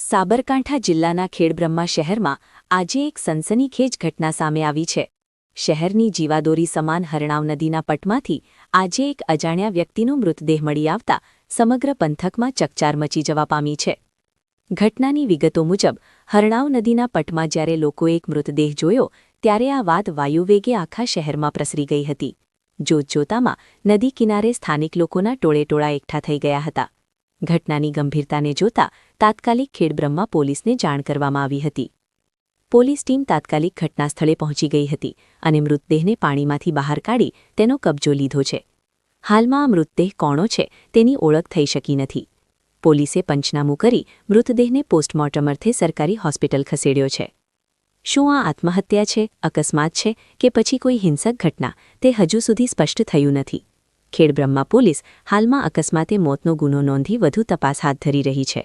સાબરકાંઠા જિલ્લાના ખેડબ્રહ્મા શહેરમાં આજે એક સનસનીખેજ ઘટના સામે આવી છે। શહેરની જીવાદોરી સમાન હરણાવ નદીના પટમાંથી આજે એક અજાણ્યા વ્યક્તિનો મૃતદેહ મળી આવતા સમગ્ર પંથકમાં ચકચાર મચી જવા પામી છે। ઘટનાની વિગતો મુજબ હરણાવ નદીના પટમાં જ્યારે લોકોએ એક મૃતદેહ જોયો ત્યારે આ વાત વાયુવેગે આખા શહેરમાં પ્રસરી ગઈ હતી। જોતજોતામાં નદી કિનારે સ્થાનિક લોકોના ટોળેટોળા એકઠા થઈ ગયા હતા। ઘટનાની ગંભીરતાને જોતા તાત્કાલિક ખેડબ્રહ્મા પોલીસને જાણ કરવામાં આવી હતી। પોલીસ ટીમ તાત્કાલિક ઘટનાસ્થળે પહોંચી ગઈ હતી અને મૃતદેહને પાણીમાંથી બહાર કાઢી તેનો કબજો લીધો છે। હાલમાં આ મૃતદેહ કોનો છે તેની ઓળખ થઈ શકી નથી। પોલીસે પંચનામું કરી મૃતદેહને પોસ્ટમોર્ટમ અર્થે સરકારી હોસ્પિટલ ખસેડ્યો છે। શું આ આત્મહત્યા છે, અકસ્માત છે કે પછી કોઈ હિંસક ઘટના તે હજુ સુધી સ્પષ્ટ થયું નથી। ખેડબ્રહ્મા પોલીસ હાલમાં અકસ્માતે મોતનો ગુનો નોંધી વધુ તપાસ હાથ ધરી રહી છે।